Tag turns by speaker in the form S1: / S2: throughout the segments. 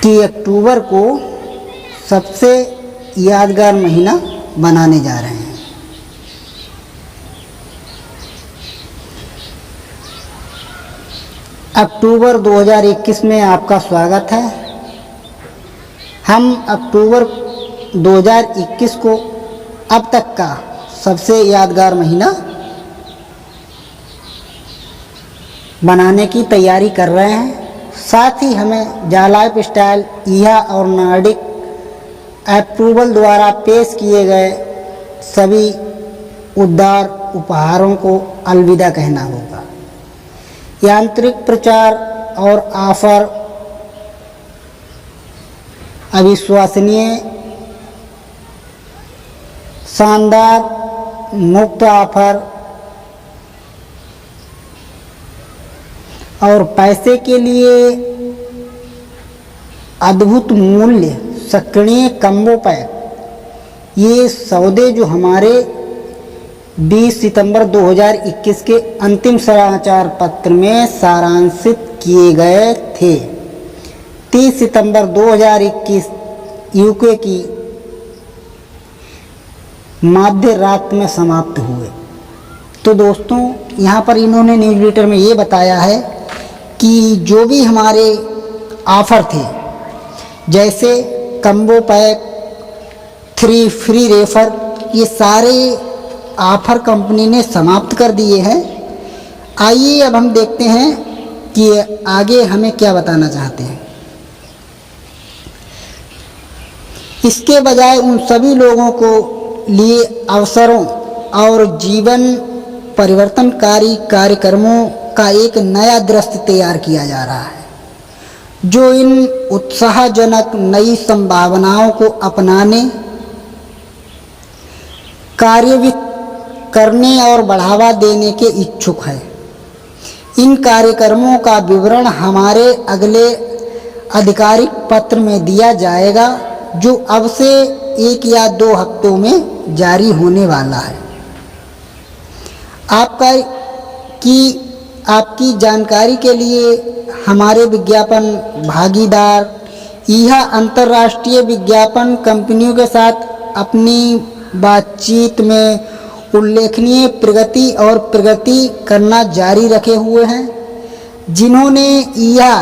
S1: कि अक्टूबर को सबसे यादगार महीना बनाने जा रहे हैं। अक्टूबर 2021 में आपका स्वागत है। हम अक्टूबर 2021 को अब तक का सबसे यादगार महीना बनाने की तैयारी कर रहे हैं। साथ ही हमें जा लाइफ स्टाइल, ईहा और नॉर्डिक अप्रूवल द्वारा पेश किए गए सभी उदार उपहारों को अलविदा कहना होगा। यांत्रिक प्रचार और ऑफर अविश्वसनीय, शानदार मुफ्त ऑफर और पैसे के लिए अद्भुत मूल्य, सक्रिय कम्बो पैक, ये सौदे जो हमारे 20 सितंबर 2021 के अंतिम समाचार पत्र में सारांशित किए गए थे। 30 सितंबर 2021 यूके की मध्य रात में समाप्त हुए। तो दोस्तों, यहाँ पर इन्होंने न्यूज़ लेटर में ये बताया है कि जो भी हमारे ऑफ़र थे, जैसे कम्बो पैक, 3 फ्री रेफर, ये सारे ऑफ़र कंपनी ने समाप्त कर दिए हैं। आइए अब हम देखते हैं कि आगे हमें क्या बताना चाहते हैं। इसके बजाय उन सभी लोगों को लिए अवसरों और जीवन परिवर्तनकारी कार्यक्रमों का एक नया दृश्य तैयार किया जा रहा है, जो इन उत्साहजनक नई संभावनाओं को अपनाने, कार्यान्वित करने और बढ़ावा देने के इच्छुक है। इन कार्यक्रमों का विवरण हमारे अगले आधिकारिक पत्र में दिया जाएगा, जो अब से 1 या 2 हफ्तों में जारी होने वाला है। आपकी जानकारी के लिए हमारे विज्ञापन भागीदार ईहा अंतर्राष्ट्रीय विज्ञापन कंपनियों के साथ अपनी बातचीत में उल्लेखनीय प्रगति करना जारी रखे हुए हैं, जिन्होंने ईहा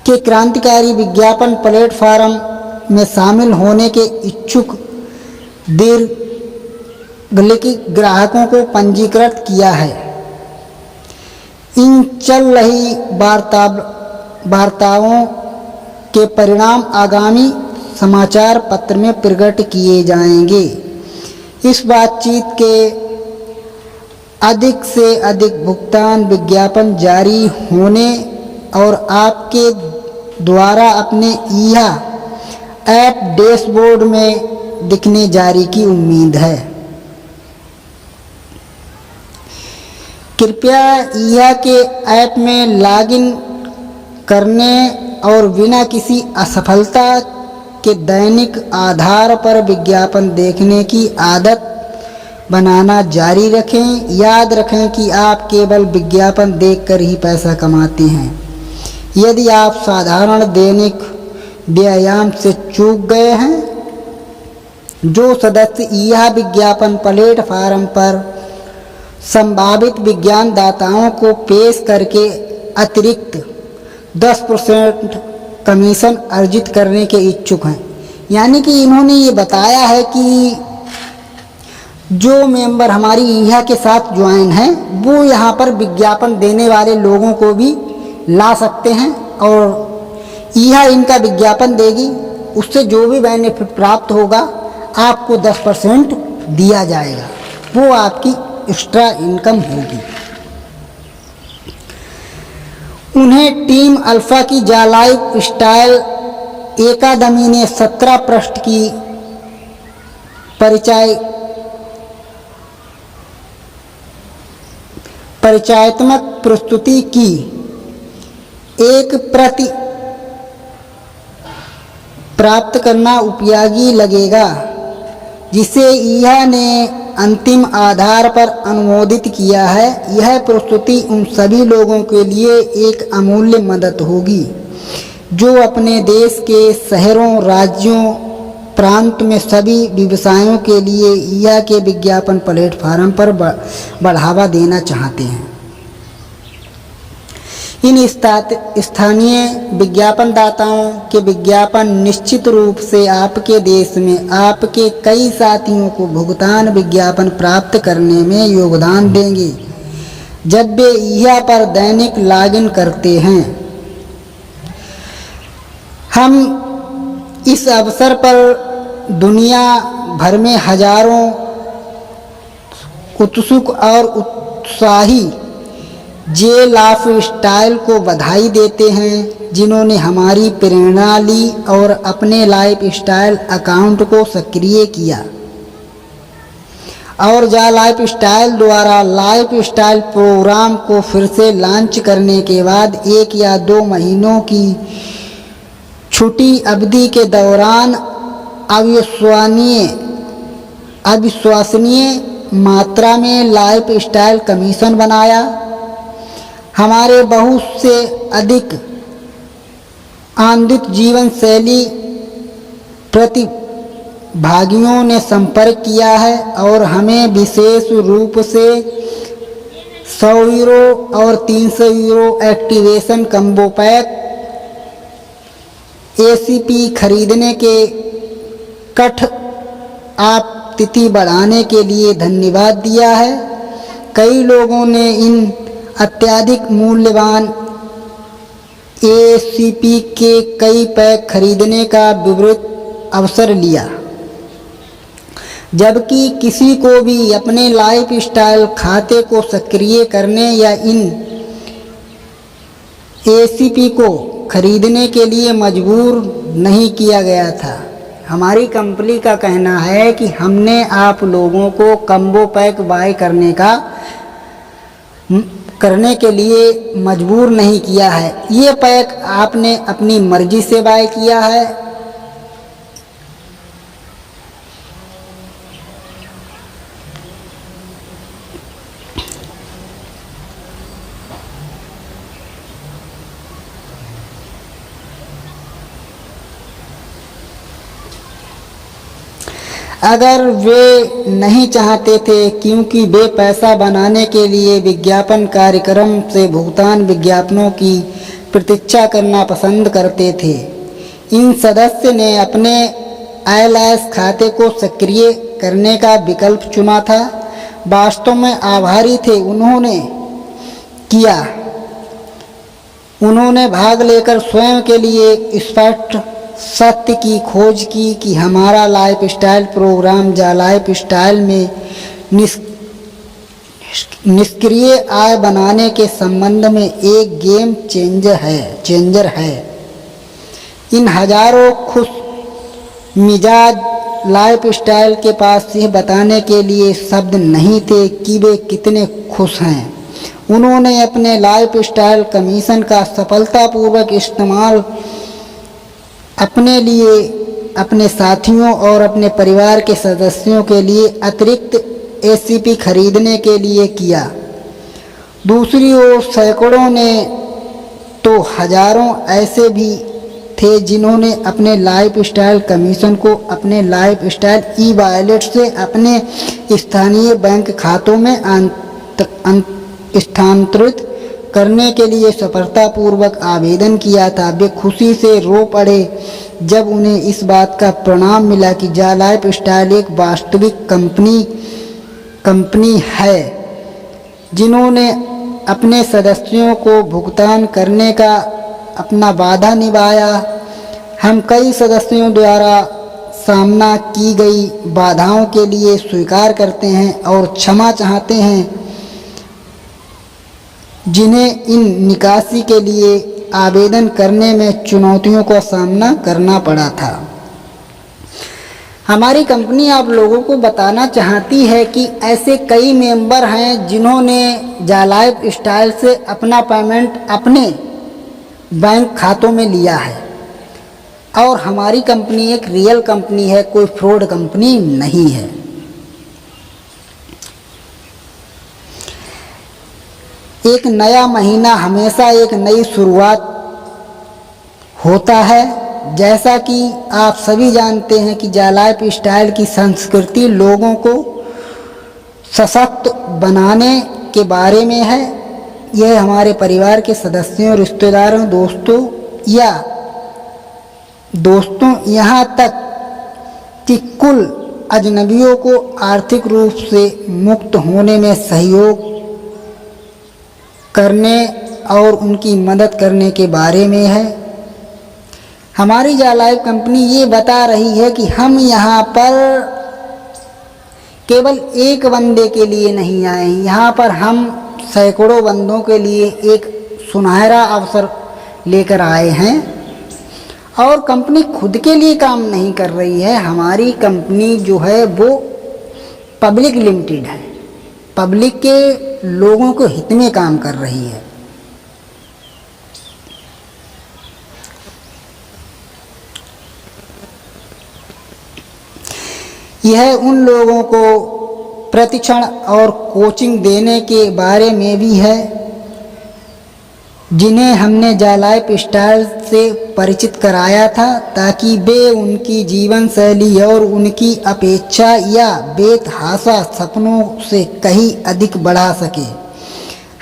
S1: के क्रांतिकारी विज्ञापन प्लेटफॉर्म में शामिल होने के इच्छुक दीर्घकालिक ग्राहकों को पंजीकृत किया है। इन चल रही वार्ताओं के परिणाम आगामी समाचार पत्र में प्रकट किए जाएंगे। इस बातचीत के अधिक से अधिक भुगतान विज्ञापन जारी होने और आपके द्वारा अपने ईहा ऐप डैशबोर्ड में दिखने जारी की उम्मीद है। कृपया ईहा के ऐप में लॉगिन करने और बिना किसी असफलता के दैनिक आधार पर विज्ञापन देखने की आदत बनाना जारी रखें। याद रखें कि आप केवल विज्ञापन देखकर ही पैसा कमाते हैं। यदि आप साधारण दैनिक व्यायाम से चूक गए हैं, जो सदस्य ईहा विज्ञापन प्लेटफॉर्म पर संभावित विज्ञानदाताओं को पेश करके अतिरिक्त 10% कमीशन अर्जित करने के इच्छुक हैं, यानी कि इन्होंने ये बताया है कि जो मेंबर हमारी ईहा के साथ ज्वाइन हैं, वो यहाँ पर विज्ञापन देने वाले लोगों को भी ला सकते हैं और ईहा इनका विज्ञापन देगी। उससे जो भी बेनिफिट प्राप्त होगा आपको 10% दिया जाएगा, वो आपकी एक्स्ट्रा इनकम होगी। उन्हें टीम अल्फा की जा लाइफ स्टाइल एकेडमी ने 17 पृष्ठ की परिचयात्मक प्रस्तुति की एक प्रति प्राप्त करना उपयोगी लगेगा, जिसे ईहा ने अंतिम आधार पर अनुमोदित किया है। यह प्रस्तुति उन सभी लोगों के लिए एक अमूल्य मदद होगी जो अपने देश के शहरों, राज्यों, प्रांत में सभी व्यवसायों के लिए या के विज्ञापन प्लेटफार्म पर बढ़ावा देना चाहते हैं। इन स्थानीय विज्ञापनदाताओं के विज्ञापन निश्चित रूप से आपके देश में आपके कई साथियों को भुगतान विज्ञापन प्राप्त करने में योगदान देंगे जब वे यह पर दैनिक लॉगिन करते हैं। हम इस अवसर पर दुनिया भर में हजारों उत्सुक और उत्साही जे लाइफ स्टाइल को बधाई देते हैं जिन्होंने हमारी प्रेरणा ली और अपने लाइफ स्टाइल अकाउंट को सक्रिय किया और जा लाइफ स्टाइल द्वारा लाइफ स्टाइल प्रोग्राम को फिर से लॉन्च करने के बाद 1 या 2 महीनों की छुट्टी अवधि के दौरान अविश्वसनीय मात्रा में लाइफ स्टाइल कमीशन बनाया। हमारे बहुत से अधिक आनंदित जीवन शैली प्रतिभागियों ने संपर्क किया है और हमें विशेष रूप से €100 और €300 एक्टिवेशन कम्बो पैक ACP खरीदने के कठ आप तिथि बढ़ाने के लिए धन्यवाद दिया है। कई लोगों ने इन अत्यधिक मूल्यवान ACP के कई पैक खरीदने का विवृत अवसर लिया, जबकि किसी को भी अपने लाइफ स्टाइल खाते को सक्रिय करने या इन ACP को खरीदने के लिए मजबूर नहीं किया गया था। हमारी कंपनी का कहना है कि हमने आप लोगों को कम्बो पैक बाय करने के लिए मजबूर नहीं किया है। ये पैक आपने अपनी मर्जी से बाय किया है। अगर वे नहीं चाहते थे क्योंकि वे पैसा बनाने के लिए विज्ञापन कार्यक्रम से भुगतान विज्ञापनों की प्रतीक्षा करना पसंद करते थे। इन सदस्य ने अपने ILS खाते को सक्रिय करने का विकल्प चुना था। वास्तव में आभारी थे उन्होंने भाग लेकर स्वयं के लिए स्पष्ट सत्य की खोज की कि हमारा लाइफ स्टाइल प्रोग्राम जा लाइफ स्टाइल में निष्क्रिय आय बनाने के संबंध में एक गेम चेंजर है। इन हजारों खुश मिजाज लाइफ स्टाइल के पास यह बताने के लिए शब्द नहीं थे कि वे कितने खुश हैं। उन्होंने अपने लाइफ स्टाइल कमीशन का सफलतापूर्वक इस्तेमाल अपने लिए, अपने साथियों और अपने परिवार के सदस्यों के लिए अतिरिक्त ACP खरीदने के लिए किया। दूसरी ओर सैकड़ों ने तो हजारों ऐसे भी थे जिन्होंने अपने लाइफ स्टाइल कमीशन को अपने लाइफ स्टाइल ई-वॉलेट से अपने स्थानीय बैंक खातों में स्थानांतरित करने के लिए सफलतापूर्वक आवेदन किया था। वे खुशी से रो पड़े जब उन्हें इस बात का परिणाम मिला कि जा लाइफ स्टाइल एक वास्तविक कंपनी है जिन्होंने अपने सदस्यों को भुगतान करने का अपना वादा निभाया। हम कई सदस्यों द्वारा सामना की गई बाधाओं के लिए स्वीकार करते हैं और क्षमा चाहते हैं जिन्हें इन निकासी के लिए आवेदन करने में चुनौतियों का सामना करना पड़ा था। हमारी कंपनी आप लोगों को बताना चाहती है कि ऐसे कई मेंबर हैं जिन्होंने जा लाइफ स्टाइल से अपना पेमेंट अपने बैंक खातों में लिया है और हमारी कंपनी एक रियल कंपनी है, कोई फ्रॉड कंपनी नहीं है। एक नया महीना हमेशा एक नई शुरुआत होता है। जैसा कि आप सभी जानते हैं कि लाइफ स्टाइल की संस्कृति लोगों को सशक्त बनाने के बारे में है। यह हमारे परिवार के सदस्यों, रिश्तेदारों, दोस्तों यहाँ तक कि कुल अजनबियों को आर्थिक रूप से मुक्त होने में सहयोग करने और उनकी मदद करने के बारे में है। हमारी लाइफ कंपनी ये बता रही है कि हम यहाँ पर केवल एक बंदे के लिए नहीं आए हैं, यहाँ पर हम सैकड़ों बंदों के लिए एक सुनहरा अवसर लेकर आए हैं। और कंपनी खुद के लिए काम नहीं कर रही है, हमारी कंपनी जो है वो पब्लिक लिमिटेड है, पब्लिक के लोगों के हित में काम कर रही है। यह उन लोगों को प्रशिक्षण और कोचिंग देने के बारे में भी है जिन्हें हमने लाइफ स्टाइल से परिचित कराया था, ताकि वे उनकी जीवन शैली और उनकी अपेक्षा या बेतहाशा सपनों से कहीं अधिक बढ़ा सके।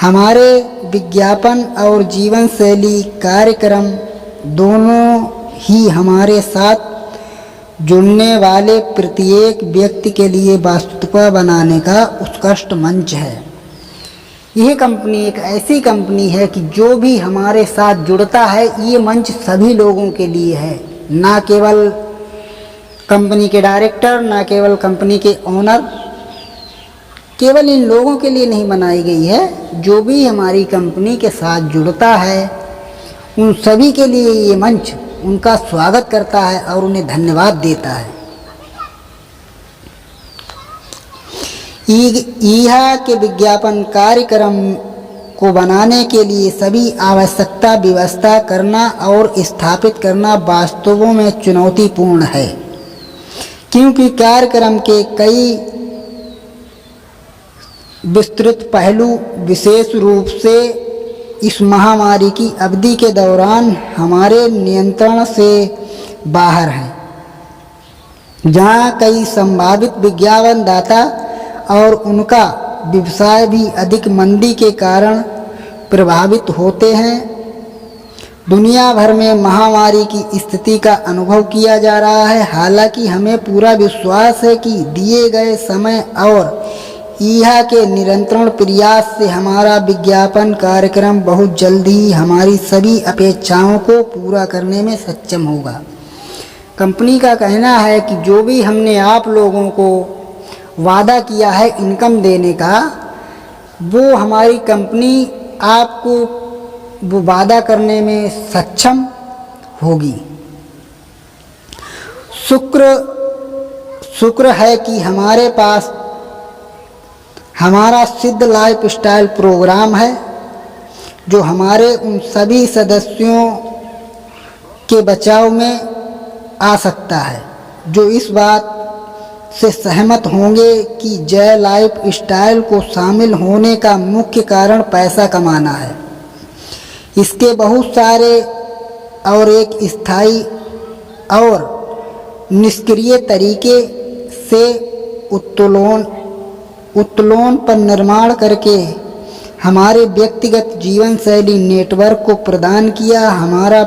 S1: हमारे विज्ञापन और जीवन शैली कार्यक्रम दोनों ही हमारे साथ जुड़ने वाले प्रत्येक व्यक्ति के लिए वास्तुता बनाने का उत्कृष्ट मंच है। यह कंपनी एक ऐसी कंपनी है कि जो भी हमारे साथ जुड़ता है, ये मंच सभी लोगों के लिए है, ना केवल कंपनी के डायरेक्टर, ना केवल कंपनी के ओनर, केवल इन लोगों के लिए नहीं बनाई गई है। जो भी हमारी कंपनी के साथ जुड़ता है उन सभी के लिए ये मंच उनका स्वागत करता है और उन्हें धन्यवाद देता है। यहाँ के विज्ञापन कार्यक्रम को बनाने के लिए सभी आवश्यकता व्यवस्था करना और स्थापित करना वास्तव में चुनौतीपूर्ण है, क्योंकि कार्यक्रम के कई विस्तृत पहलू विशेष रूप से इस महामारी की अवधि के दौरान हमारे नियंत्रण से बाहर हैं, जहां कई संभावित विज्ञापनदाता और उनका व्यवसाय भी अधिक मंदी के कारण प्रभावित होते हैं। दुनिया भर में महामारी की स्थिति का अनुभव किया जा रहा है। हालांकि हमें पूरा विश्वास है कि दिए गए समय और यहाँ के निरंतर प्रयास से हमारा विज्ञापन कार्यक्रम बहुत जल्द ही हमारी सभी अपेक्षाओं को पूरा करने में सक्षम होगा। कंपनी का कहना है कि जो भी हमने आप लोगों को वादा किया है इनकम देने का, वो हमारी कंपनी आपको वो वादा करने में सक्षम होगी। शुक्र है कि हमारे पास हमारा सिद्ध लाइफ स्टाइल प्रोग्राम है, जो हमारे उन सभी सदस्यों के बचाव में आ सकता है जो इस बात से सहमत होंगे कि लाइफ स्टाइल को शामिल होने का मुख्य कारण पैसा कमाना है। इसके बहुत सारे और एक स्थायी और निष्क्रिय तरीके से उत्तोलन पर निर्माण करके हमारे व्यक्तिगत जीवन शैली नेटवर्क को प्रदान किया। हमारा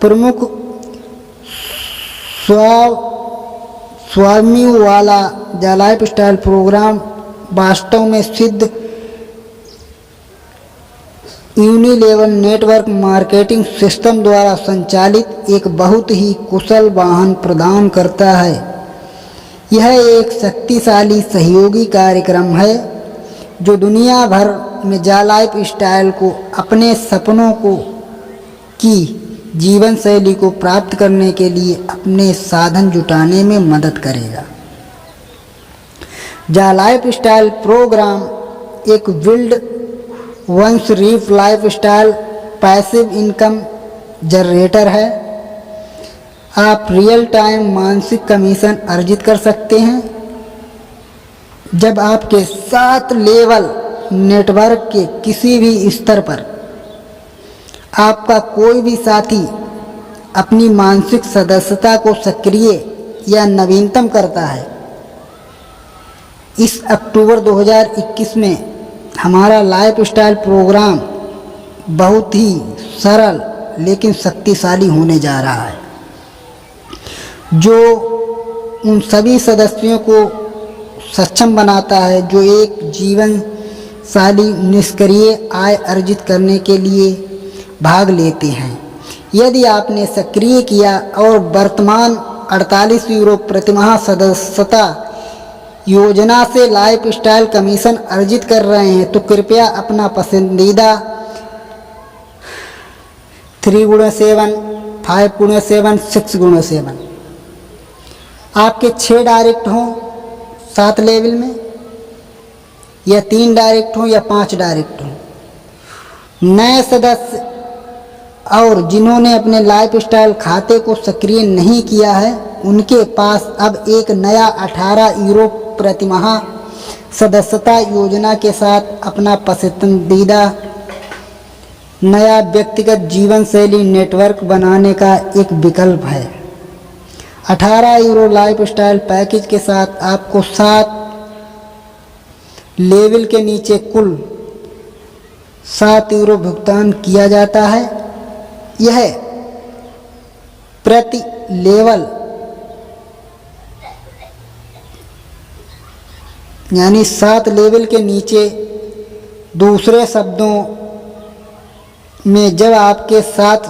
S1: प्रमुख स्वामियों वाला लाइफ स्टाइल प्रोग्राम वास्तव में सिद्ध यूनिलेवल नेटवर्क मार्केटिंग सिस्टम द्वारा संचालित एक बहुत ही कुशल वाहन प्रदान करता है। यह एक शक्तिशाली सहयोगी कार्यक्रम है जो दुनिया भर में लाइफ स्टाइल को अपने सपनों की जीवन शैली को प्राप्त करने के लिए अपने साधन जुटाने में मदद करेगा। लाइफ स्टाइल प्रोग्राम एक build once reef life style passive income generator है। आप रियल टाइम मानसिक कमीशन अर्जित कर सकते हैं जब आपके 7 लेवल नेटवर्क के किसी भी स्तर पर आपका कोई भी साथी अपनी मानसिक सदस्यता को सक्रिय या नवीनतम करता है। इस अक्टूबर 2021 में हमारा लाइफस्टाइल प्रोग्राम बहुत ही सरल लेकिन शक्तिशाली होने जा रहा है, जो उन सभी सदस्यों को सक्षम बनाता है जो एक जीवनशैली निष्क्रिय आय अर्जित करने के लिए भाग लेते हैं। यदि आपने सक्रिय किया और वर्तमान 48 यूरो प्रतिमाह सदस्यता योजना से लाइफस्टाइल कमीशन अर्जित कर रहे हैं तो कृपया अपना पसंदीदा 3x7, 5x7, 6x7 आपके 6 डायरेक्ट हों 7 लेवल में, या 3 डायरेक्ट हों या 5 डायरेक्ट हों। नए सदस्य और जिन्होंने अपने लाइफस्टाइल खाते को सक्रिय नहीं किया है उनके पास अब एक नया 18 यूरो प्रतिमाह सदस्यता योजना के साथ अपना पसंदीदा नया व्यक्तिगत जीवन शैली नेटवर्क बनाने का एक विकल्प है। 18 यूरो लाइफस्टाइल पैकेज के साथ आपको 7 लेवल के नीचे कुल 7 यूरो भुगतान किया जाता है। यह प्रति लेवल यानी 7 लेवल के नीचे, दूसरे शब्दों में जब आपके 7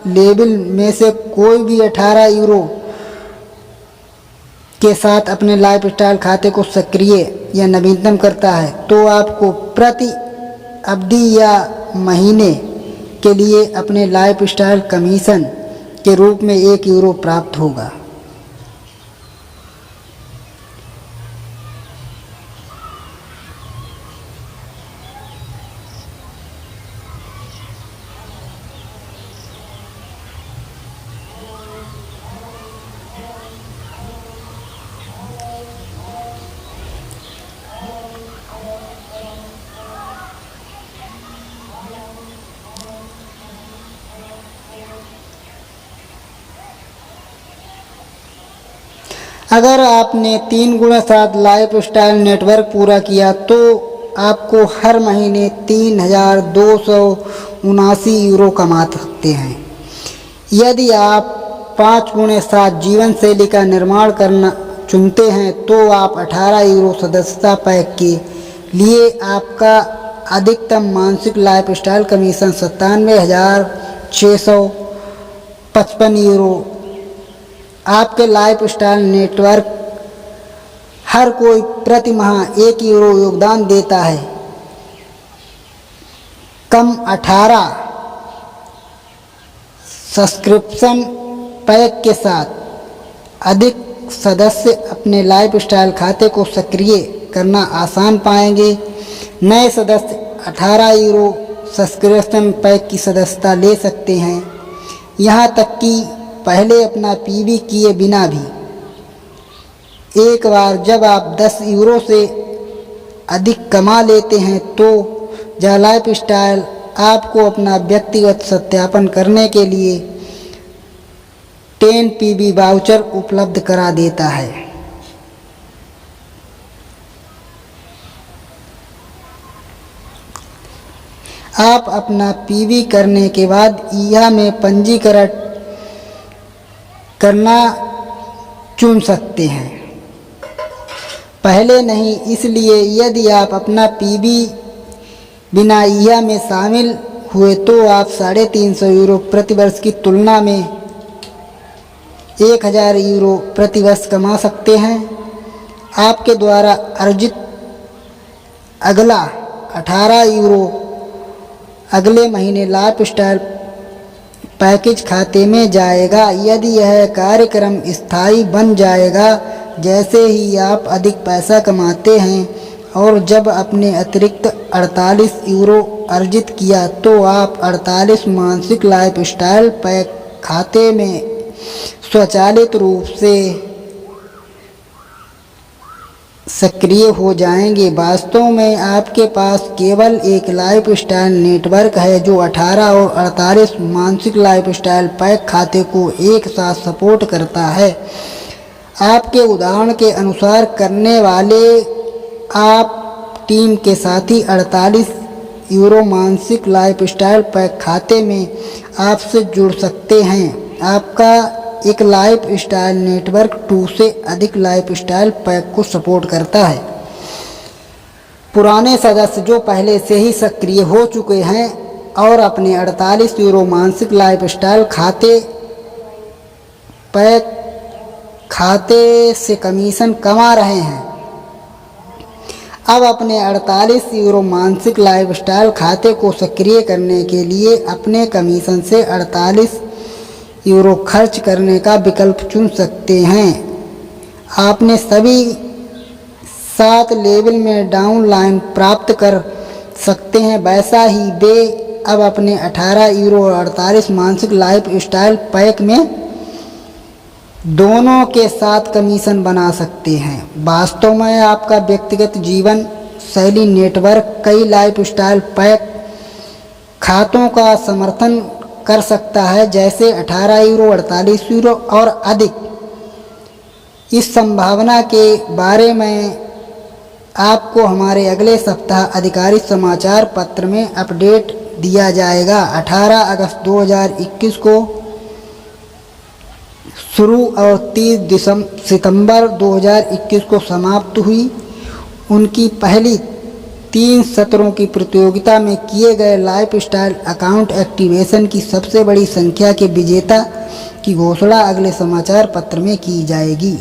S1: लेवल में से कोई भी 18 यूरो के साथ अपने लाइफस्टाइल खाते को सक्रिय या नवीनतम करता है तो आपको प्रति अवधि या महीने के लिए अपने लाइफस्टाइल कमीशन के रूप में 1 यूरो प्राप्त होगा। अगर आपने 3x7 लाइफस्टाइल नेटवर्क पूरा किया तो आपको हर महीने 3,279 यूरो कमा सकते हैं। यदि आप 5x7 जीवन शैली का निर्माण करना चुनते हैं तो आप 18 यूरो सदस्यता पैक के लिए आपका अधिकतम मासिक लाइफस्टाइल कमीशन 97,655 यूरो आपके लाइफस्टाइल नेटवर्क हर कोई प्रति माह 1 यूरो योगदान देता है। कम 18 सब्सक्रिप्शन पैक के साथ अधिक सदस्य अपने लाइफस्टाइल खाते को सक्रिय करना आसान पाएंगे। नए सदस्य 18 यूरो सब्सक्रिप्शन पैक की सदस्यता ले सकते हैं, यहाँ तक कि पहले अपना पीवी किए बिना भी। एक बार जब आप 10 यूरो से अधिक कमा लेते हैं तो द लाइफस्टाइल आपको अपना व्यक्तिगत सत्यापन करने के लिए 10 पीवी वाउचर उपलब्ध करा देता है। आप अपना पीवी करने के बाद ईहा में पंजीकरण करना चुन सकते हैं, पहले नहीं। इसलिए यदि आप अपना पीवी बिना ईहा में शामिल हुए तो आप 350 यूरो प्रति वर्ष की तुलना में 1000 यूरो प्रति वर्ष कमा सकते हैं। आपके द्वारा अर्जित अगला 18 यूरो अगले महीने लाइफस्टाइल पैकेज खाते में जाएगा। यदि यह कार्यक्रम स्थायी बन जाएगा जैसे ही आप अधिक पैसा कमाते हैं और जब अपने अतिरिक्त 48 यूरो अर्जित किया तो आप 48 मासिक लाइफस्टाइल पैक खाते में स्वचालित रूप से सक्रिय हो जाएंगे। वास्तव में आपके पास केवल एक लाइफस्टाइल नेटवर्क है जो 18 और 48 मासिक लाइफस्टाइल पैक खाते को एक साथ सपोर्ट करता है। आपके उदाहरण के अनुसार करने वाले आप टीम के साथी 48 यूरो मासिक लाइफस्टाइल पैक खाते में आपसे जुड़ सकते हैं। आपका एक लाइफस्टाइल नेटवर्क 2 से अधिक लाइफस्टाइल पैक को सपोर्ट करता है। पुराने सदस्य जो पहले से ही सक्रिय हो चुके हैं और अपने 48 यूरो मासिक लाइफस्टाइल पैक खाते से कमीशन कमा रहे हैं, अब अपने 48 यूरो मासिक लाइफस्टाइल खाते को सक्रिय करने के लिए अपने कमीशन से 48 यूरो खर्च करने का विकल्प चुन सकते हैं। आपने सभी 7 लेवल में डाउनलाइन प्राप्त कर सकते हैं। वैसा ही वे अब अपने 18 यूरो और 48 मासिक लाइफस्टाइल पैक में दोनों के साथ कमीशन बना सकते हैं। वास्तव में आपका व्यक्तिगत जीवन शैली नेटवर्क कई लाइफस्टाइल पैक खातों का समर्थन कर सकता है, जैसे 18 यूरो, 48 यूरो और अधिक। इस संभावना के बारे में आपको हमारे अगले सप्ताह आधिकारिक समाचार पत्र में अपडेट दिया जाएगा। 18 अगस्त 2021 को शुरू और 30 सितंबर 2021 को समाप्त हुई उनकी पहली 3 सत्रों की प्रतियोगिता में किए गए लाइफस्टाइल अकाउंट एक्टिवेशन की सबसे बड़ी संख्या के विजेता की घोषणा अगले समाचार पत्र में की जाएगी।